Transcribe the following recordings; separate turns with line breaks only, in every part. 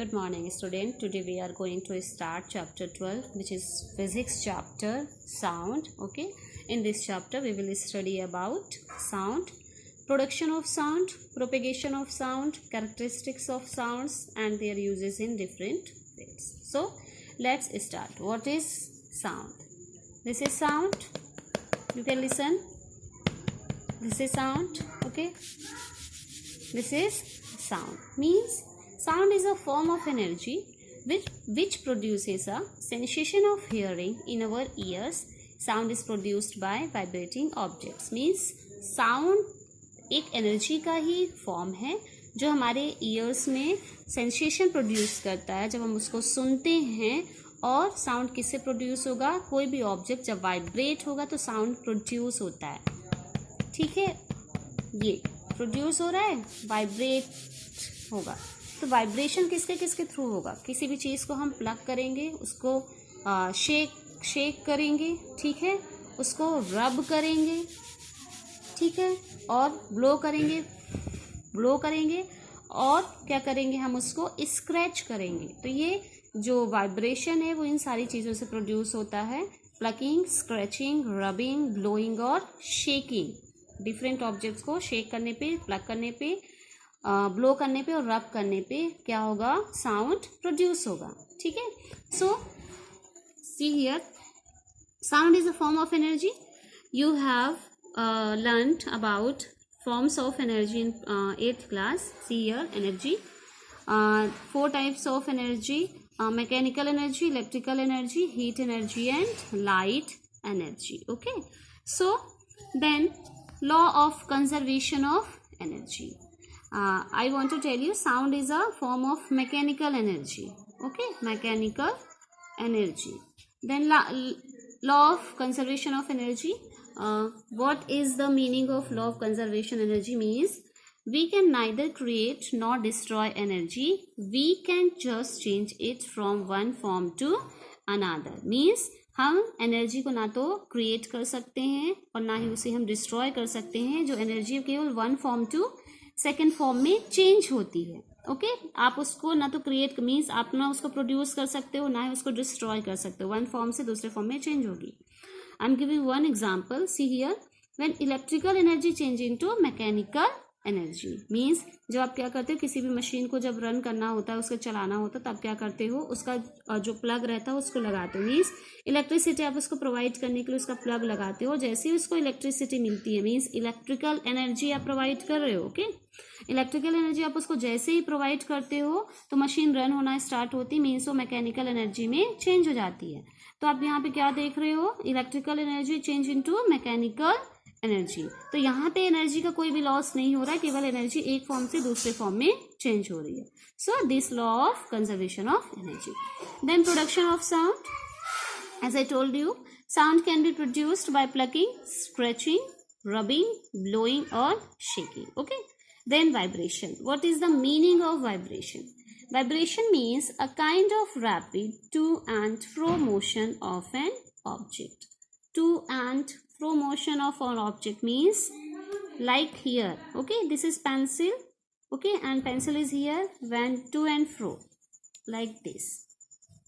Good morning, student. Today we are going to start chapter 12, which is physics chapter sound. Okay, in this chapter we will study about sound, production of sound, propagation of sound, characteristics of sounds, and their uses in different fields. So let's start. What is sound? This is sound. You can listen. This is sound. Okay, this is sound. Means sound is a form of energy which produces a sensation of hearing in our ears. Sound is produced by vibrating objects. Means sound एक energy का ही form है जो हमारे years में sensation produce करता है जब हम उसको सुनते हैं. और साउंड किससे प्रोड्यूस होगा? कोई भी ऑब्जेक्ट जब वाइब्रेट होगा तो साउंड प्रोड्यूस होता है. ठीक है, ये प्रोड्यूस हो रहा है, वाइब्रेट होगा. तो वाइब्रेशन किसके किसके थ्रू होगा? किसी भी चीज़ को हम प्लग करेंगे, उसको शेक करेंगे, ठीक है, उसको रब करेंगे, ठीक है, और ब्लो करेंगे और क्या करेंगे? हम उसको स्क्रैच करेंगे. तो ये जो वाइब्रेशन है वो इन सारी चीज़ों से प्रोड्यूस होता है. प्लकिंग, स्क्रैचिंग, रबिंग, ब्लोइंग और शेकिंग. डिफरेंट ऑब्जेक्ट्स को शेक करने पे, प्लग करने पे, ब्लो करने पे और रब करने पे क्या होगा? साउंड प्रोड्यूस होगा. ठीक है. So see here, sound is a form of energy. You have learned about forms of energy in 8th class. See here, energy, 4 types of energy: mechanical energy, electrical energy, heat energy and light energy. Okay, so then law of conservation of energy. I want to tell you sound is a form of mechanical energy. Okay, mechanical energy. Then law of conservation of energy. What is the meaning of law of conservation energy? Means we can neither create nor destroy energy. We can just change it from one form to another. Means हम energy को ना तो create कर सकते हैं और ना ही उसे हम डिस्ट्रॉय कर सकते हैं. जो एनर्जी केवल one form to second form में चेंज होती है. ओके, आप उसको ना तो क्रिएट मीन्स आप ना उसको प्रोड्यूस कर सकते हो, ना ही उसको डिस्ट्रॉय कर सकते हो. वन फॉर्म से दूसरे फॉर्म में चेंज होगी. I am giving one example. See here, when electrical energy change into mechanical energy means जब आप क्या करते हो, किसी भी मशीन को जब रन करना होता है, उसको चलाना होता है, तब क्या करते हो? उसका जो प्लग रहता है उसको लगाते हो. मीन्स इलेक्ट्रिसिटी आप उसको प्रोवाइड करने के लिए उसका प्लग लगाते हो. जैसे ही उसको इलेक्ट्रिसिटी मिलती है, मीन्स इलेक्ट्रिकल एनर्जी आप प्रोवाइड कर रहे हो. ओके, इलेक्ट्रिकल एनर्जी आप उसको जैसे ही प्रोवाइड करते हो तो मशीन रन होना स्टार्ट होती है. मीन्स वो मैकेनिकल एनर्जी में चेंज हो जाती है. तो आप यहाँ पे क्या देख रहे हो? Electrical energy change into mechanical energy. तो यहाँ पे एनर्जी का कोई भी लॉस नहीं हो रहा है, केवल एनर्जी एक फॉर्म से दूसरे फॉर्म में चेंज हो रही है. So this law of conservation of energy. Then production of sound. As I told you, sound can be produced by plucking, scratching, rubbing, blowing और shaking. Okay. Then vibration. What is the meaning of vibration? Vibration means a kind of rapid to and fro motion of an object. To and fro motion of an object means like here. Okay, this is pencil. Okay, and pencil is here. When to and fro like this.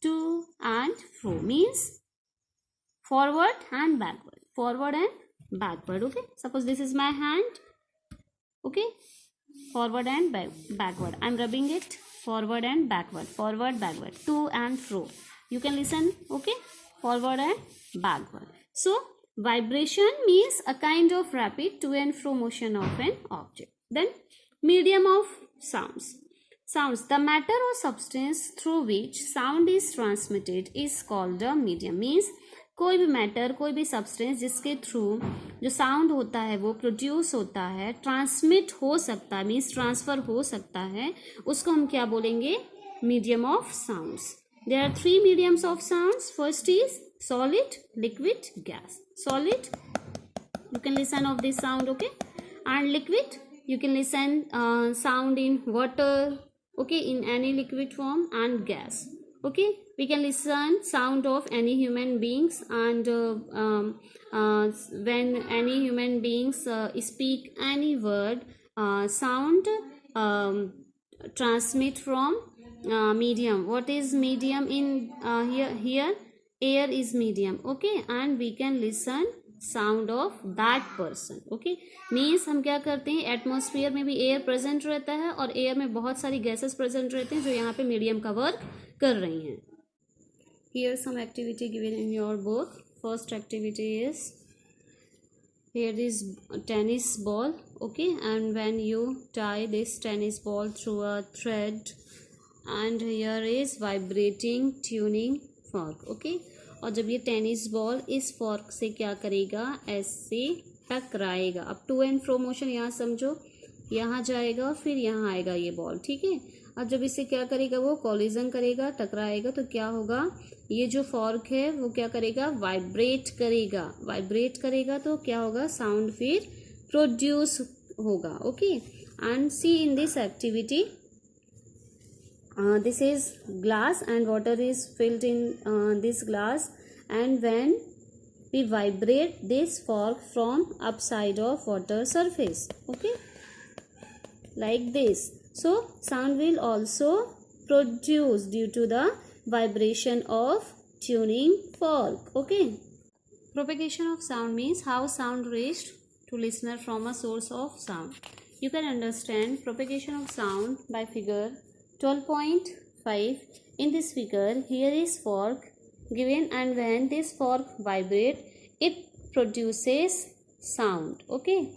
To and fro means forward and backward. Forward and backward. Okay, suppose this is my hand. Okay, forward and backward. I'm rubbing it. Forward and backward. Forward, backward. To and fro. You can listen. Okay, forward and backward. So vibration means a kind of rapid to and fro motion of an object. Then medium of sounds. Sounds, the matter or substance through which sound is transmitted is called a medium. Means कोई भी matter, कोई भी substance जिसके through जो sound होता है वो produce होता है, ट्रांसमिट हो सकता है, मीन्स ट्रांसफर हो सकता है, उसको हम क्या बोलेंगे? Medium of sounds. There are 3 mediums of sounds. First is solid, liquid, gas. Solid, you can listen of this sound. Okay, and liquid, you can listen sound in water. Okay, in any liquid form. And gas. Okay, we can listen sound of any human beings, and when any human beings speak any word, sound transmit from medium. What is medium in here? Air is medium. Okay, and we can listen sound of that person. Okay, means हम क्या करते हैं, atmosphere में भी air present रहता है और air में बहुत सारी गैसेस प्रेजेंट रहते हैं जो यहाँ पे मीडियम का वर्क कर रही हैं. Here some activity given in your book. First activity is, here is tennis ball. Okay, and when you tie this tennis ball through a thread, and here is vibrating tuning fork. Okay, और जब ये tennis ball इस fork से क्या करेगा, ऐसे टकराएगा. अब to and fro motion यहाँ समझो, यहाँ जाएगा और फिर यहाँ आएगा ये बॉल. ठीक है, अब जब इससे क्या करेगा, वो कॉलिजन करेगा, टकराएगा, तो क्या होगा, ये जो फॉर्क है वो क्या करेगा, वाइब्रेट करेगा. वाइब्रेट करेगा तो क्या होगा, साउंड फिर प्रोड्यूस होगा. Okay, and see in this activity, this is glass and water is filled in this glass, and when we vibrate this fork from upside of water surface, okay, like this, so sound will also produce due to the vibration of tuning fork. Okay, propagation of sound means how sound reached to listener from a source of sound. You can understand propagation of sound by figure 12.5. In this figure, here is fork given, and when this fork vibrate, it produces sound. Okay,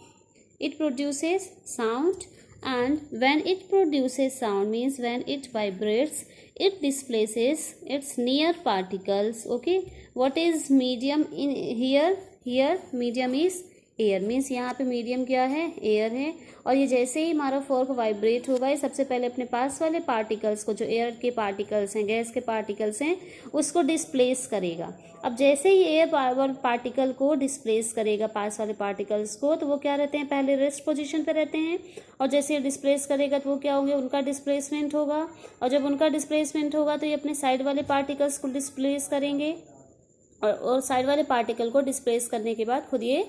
it produces sound, and when it produces sound means when it vibrates, it displaces its near particles. Okay, what is medium in here? Here medium is air, means यहाँ पे medium क्या है, air है. और ये जैसे ही हमारा fork vibrate होगा, ये सबसे पहले अपने पास वाले पार्टिकल्स को, जो एयर के पार्टिकल्स हैं, गैस के पार्टिकल्स हैं, उसको डिस्प्लेस करेगा. अब जैसे ही एयर पार्टिकल को डिस्प्लेस करेगा, पास वाले पार्टिकल्स को, तो वो क्या रहते हैं, पहले रेस्ट पोजीशन पे रहते हैं, और जैसे ये डिस्प्लेस करेगा तो वो क्या होंगे, उनका डिस्प्लेसमेंट होगा. और जब उनका डिस्प्लेसमेंट होगा तो ये अपने साइड वाले पार्टिकल्स को डिस्प्लेस करेंगे, और साइड वाले पार्टिकल को डिस्प्लेस करने के बाद खुद ये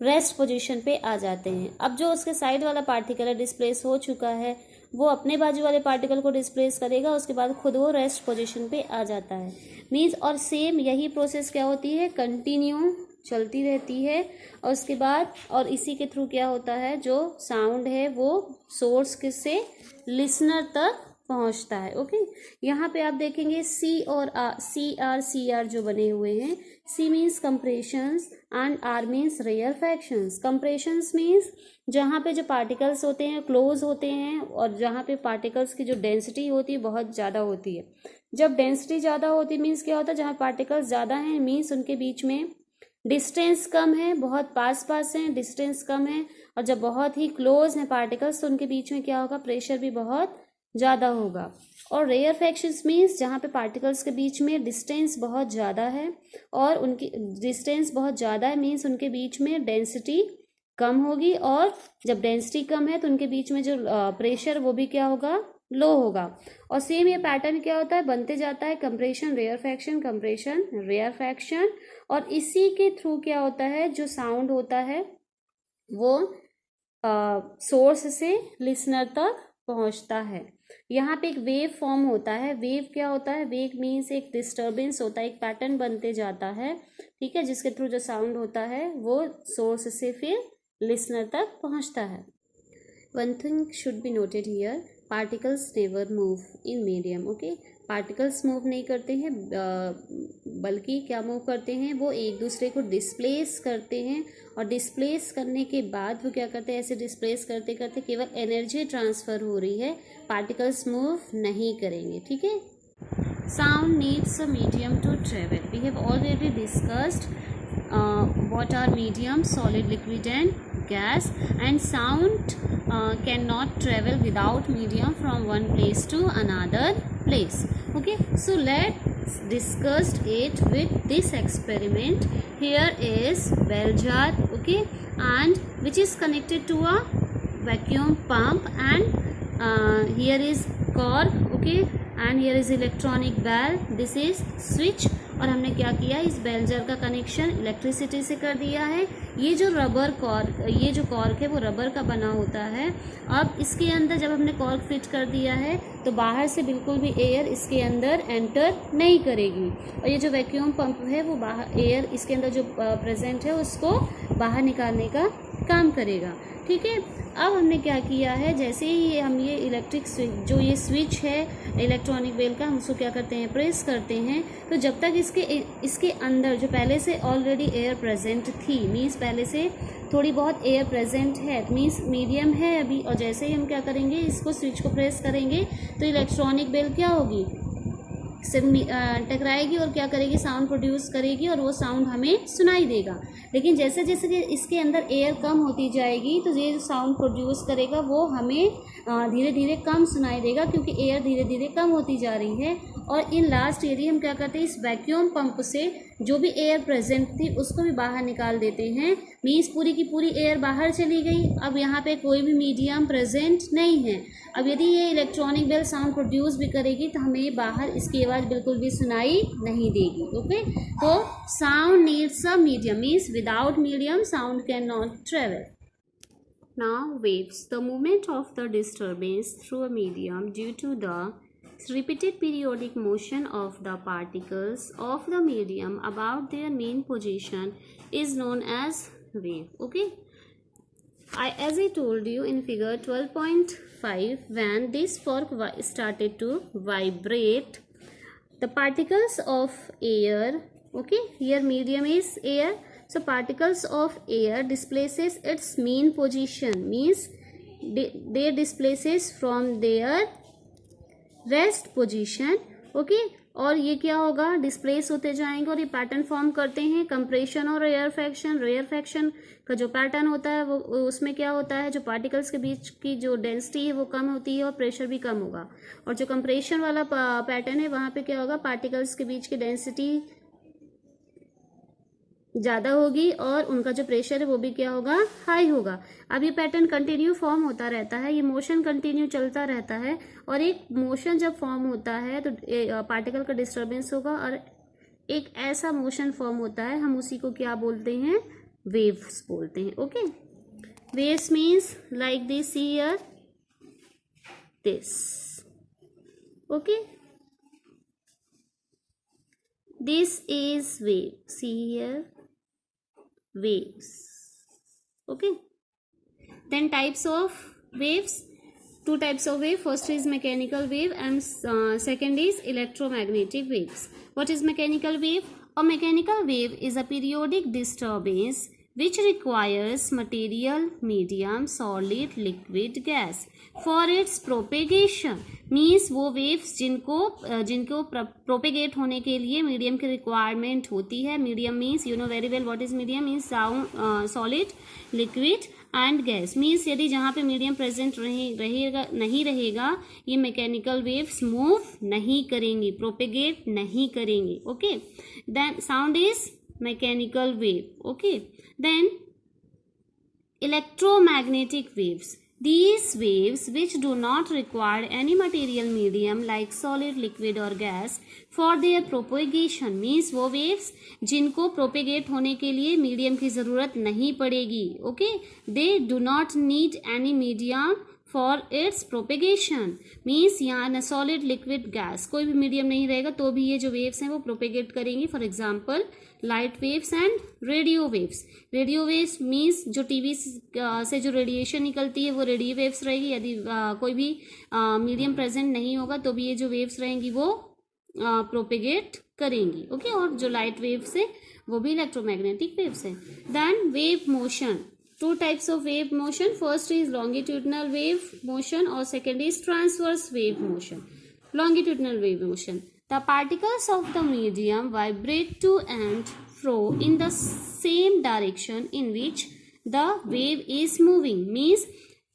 रेस्ट पोजीशन पे आ जाते हैं. अब जो उसके साइड वाला पार्टिकल है डिस्प्लेस हो चुका है, वो अपने बाजू वाले पार्टिकल को डिस्प्लेस करेगा, उसके बाद खुद वो रेस्ट पोजीशन पे आ जाता है. मीन्स और सेम यही प्रोसेस क्या होती है, कंटिन्यू चलती रहती है. और उसके बाद और इसी के थ्रू क्या होता है, जो साउंड है वो सोर्स से लिसनर तक पहुंचता है. ओके, यहाँ पे आप देखेंगे सी और सी आर जो बने हुए हैं. C means compressions and R means rarefactions. Compressions means जहाँ पे जो पार्टिकल्स होते हैं क्लोज होते हैं, और जहाँ पे पार्टिकल्स की जो डेंसिटी होती है बहुत ज़्यादा होती है. जब डेंसिटी ज़्यादा होती है मीन्स क्या होता है, जहाँ पार्टिकल्स ज़्यादा हैं मीन्स उनके बीच में डिस्टेंस कम है, बहुत पास पास हैं, डिस्टेंस कम है. और जब बहुत ही क्लोज हैं पार्टिकल्स तो उनके बीच में क्या होगा, प्रेशर भी बहुत ज़्यादा होगा. और रेयरफैक्शंस मीन्स जहाँ पे पार्टिकल्स के बीच में डिस्टेंस बहुत ज़्यादा है, और उनकी डिस्टेंस बहुत ज़्यादा है मीन्स उनके बीच में डेंसिटी कम होगी, और जब डेंसिटी कम है तो उनके बीच में जो प्रेशर वो भी क्या होगा, लो होगा. और सेम ये पैटर्न क्या होता है, बनते जाता है, कंप्रेशन रेयरफैक्शन, कंप्रेशन रेयरफैक्शन. और इसी के थ्रू क्या होता है, जो साउंड होता है वो सोर्स से लिसनर तक पहुंचता है. यहाँ पे एक वेव फॉर्म होता है. वेव क्या होता है, वेव मीन्स एक डिस्टर्बेंस होता है, एक पैटर्न बनते जाता है. ठीक है, जिसके थ्रू जो साउंड होता है वो सोर्स से फिर लिसनर तक पहुंचता है. One thing should be noted here, particles never move in medium. Okay, particles move नहीं करते हैं, बल्कि क्या मूव करते हैं, वो एक दूसरे को डिस्प्लेस करते हैं. और डिस्प्लेस करने के बाद वो क्या करते हैं, ऐसे डिस्प्लेस करते करते केवल एनर्जी ट्रांसफ़र हो रही है, पार्टिकल्स मूव नहीं करेंगे. ठीक है, sound needs a medium to travel. We have already discussed what are medium, solid, liquid and gas, and sound cannot travel without medium from one place to another place. Okay, so let's discuss it with this experiment. Here is bell jar, okay, and which is connected to a vacuum pump, and here is cork, okay, and here is electronic bell. This is switch. और हमने क्या किया, इस bell jar का connection electricity से कर दिया है। ये जो कॉर्क है वो रबर का बना होता है। अब इसके अंदर जब हमने कॉर्क फिट कर दिया है तो बाहर से बिल्कुल भी एयर इसके अंदर एंटर नहीं करेगी, और ये जो वैक्यूम पंप है वो बाहर एयर इसके अंदर जो प्रेजेंट है उसको बाहर निकालने का काम करेगा। ठीक है, अब हमने क्या किया है, जैसे ही हम ये इलेक्ट्रिक स्विच, जो ये स्विच है इलेक्ट्रॉनिक बेल का, हम उसको क्या करते हैं, प्रेस करते हैं, तो जब तक इसके अंदर जो पहले से ऑलरेडी एयर प्रेजेंट थी, मीन्स पहले से थोड़ी बहुत एयर प्रेजेंट है, मीन्स मीडियम है अभी, और जैसे ही हम क्या करेंगे, इसको स्विच को प्रेस करेंगे तो इलेक्ट्रॉनिक बेल क्या होगी, टकराएगी और क्या करेगी, साउंड प्रोड्यूस करेगी, और वो साउंड हमें सुनाई देगा। लेकिन जैसे जैसे कि इसके अंदर एयर कम होती जाएगी तो ये जो साउंड प्रोड्यूस करेगा वो हमें धीरे धीरे कम सुनाई देगा, क्योंकि एयर धीरे धीरे कम होती जा रही है। और इन लास्ट एरिया हम क्या करते हैं, इस वैक्यूम पंप से जो भी एयर प्रेजेंट थी उसको भी बाहर निकाल देते हैं, मीन्स पूरी की पूरी एयर बाहर चली गई। अब यहाँ पे कोई भी मीडियम प्रेजेंट नहीं है। अब यदि ये इलेक्ट्रॉनिक बेल साउंड प्रोड्यूस भी करेगी तो हमें बाहर इसकी आवाज़ बिल्कुल भी सुनाई नहीं देगी। ओके, तो sound needs a medium, means without medium sound can not travel. Now waves, the movement of the disturbance through a medium due to the repeated periodic motion of the particles of the medium about their main position is known as wave. Okay, as I told you in figure 12.5, when this fork started to vibrate, the particles of air, okay, here medium is air, so particles of air displaces its mean position, means they displaces from their rest position. okay, और ये क्या होगा, displace होते जाएंगे और ये pattern form करते हैं, कंप्रेशन और रेयरफैक्शन। रेयरफैक्शन का जो पैटर्न होता है वो उसमें क्या होता है, जो पार्टिकल्स के बीच की जो डेंसिटी है वो कम होती है और प्रेशर भी कम होगा। और जो कंप्रेशन वाला पैटर्न है वहाँ पे क्या होगा, पार्टिकल्स के बीच की डेंसिटी ज़्यादा होगी और उनका जो प्रेशर है वो भी क्या होगा, हाई होगा। अब ये पैटर्न कंटिन्यू फॉर्म होता रहता है, ये मोशन कंटिन्यू चलता रहता है, और एक मोशन जब फॉर्म होता है तो पार्टिकल का डिस्टर्बेंस होगा और एक ऐसा मोशन फॉर्म होता है, हम उसी को क्या बोलते हैं, वेव्स बोलते हैं। Okay, waves means like this here, this, okay, this is wave, see here, waves. Okay, then types of waves, two types of wave, first is mechanical wave and second is electromagnetic waves. What is mechanical wave? A mechanical wave is a periodic disturbance which requires material, medium, solid, liquid, gas for its propagation. Means वो waves जिनको propagate होने के लिए medium की requirement होती है। Medium means you know very well what is medium, means sound, solid, liquid and gas. Means यदि जहाँ पे मीडियम प्रेजेंट नहीं रहेगा ये मैकेनिकल वेव्स मूव नहीं करेंगी, प्रोपेगेट नहीं करेंगी। Okay, then sound is mechanical wave. Okay, then electromagnetic waves, these waves which do not require any material medium like solid, liquid or gas for their propagation, means वो waves जिनको propagate होने के लिए medium की ज़रूरत नहीं पड़ेगी। okay, they do not need any medium for its propagation, means यहाँ न सॉलिड, लिक्विड, गैस कोई भी मीडियम नहीं रहेगा तो भी ये जो वेव्स हैं वो प्रोपेगेट करेंगी। For example light waves and radio waves. Radio waves means जो टीवी से जो रेडिएशन निकलती है वो रेडियो वेव्स रहेगी। यदि कोई भी मीडियम प्रेजेंट नहीं होगा तो भी ये जो वेव्स रहेंगी वो प्रोपेगेट करेंगी। ओके, और जो लाइट वेव्स है वो भी इलेक्ट्रोमैग्नेटिक वेव्स है। Then wave motion, two types of wave motion, first is longitudinal wave motion or second is transverse wave motion. Longitudinal wave motion, the particles of the medium vibrate to and fro in the same direction in which the wave is moving, means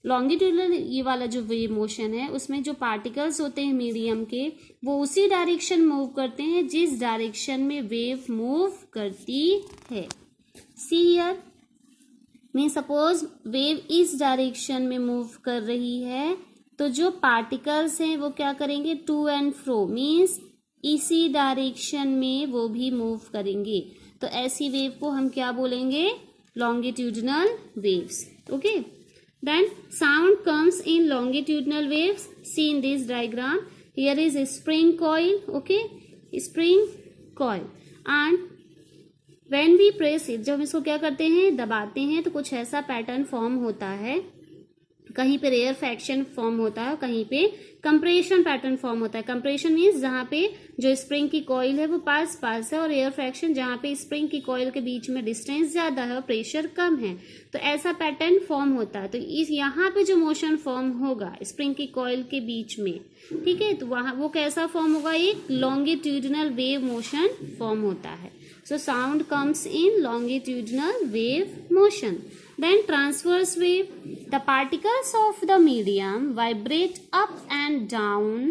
longitudinal ये वाला जो wave motion है उसमें जो particles होते हैं medium के वो उसी डायरेक्शन मूव करते हैं जिस डायरेक्शन में वेव मूव करती है। See here, mean suppose wave इस डायरेक्शन में मूव कर रही है तो जो पार्टिकल्स हैं वो क्या करेंगे, टू एंड फ्रो, मीन्स इसी डायरेक्शन में वो भी मूव करेंगे। तो ऐसी वेव को हम क्या बोलेंगे? Longitudinal waves. Okay, then sound comes in longitudinal waves. See in this diagram, here is a spring coil, okay, spring coil, and when we press it, जब हम इसको क्या करते हैं? दबाते हैं, तो कुछ ऐसा पैटर्न फॉर्म होता है। कहीं पे रेयरफैक्शन फॉर्म होता है, कहीं पे कंप्रेशन पैटर्न फॉर्म होता है। कंप्रेशन मीन्स जहाँ पे जो स्प्रिंग की कॉइल है वो पास पास है, और रेयरफैक्शन जहाँ पे स्प्रिंग की कॉइल के बीच में डिस्टेंस ज्यादा है और प्रेशर कम है, तो ऐसा पैटर्न फॉर्म होता है। तो इस यहाँ पे जो मोशन फॉर्म होगा स्प्रिंग की कॉइल के बीच में, ठीक है, तो वहां वो कैसा फॉर्म होगा? एक लॉन्गिट्यूडिनल वेव मोशन फॉर्म होता है। So sound comes in longitudinal wave motion. Then transverse wave, the particles of the medium vibrate up and down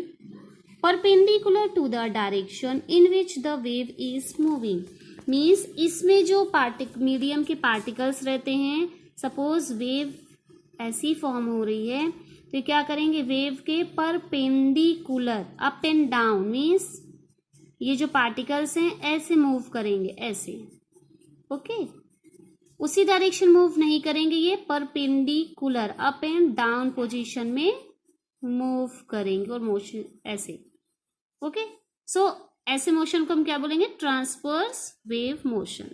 perpendicular to the direction in which the wave is moving. Means इसमें जो medium के particles रहते हैं, suppose wave ऐसी form हो रही है, तो क्या करेंगे? वेव के perpendicular up and down, means ये जो पार्टिकल्स हैं ऐसे मूव करेंगे, ऐसे। ओके, उसी डायरेक्शन मूव नहीं करेंगे, ये perpendicular up and down position में मूव करेंगे, और मोशन ऐसे। ओके, सो ऐसे मोशन को हम क्या बोलेंगे? Transverse wave motion.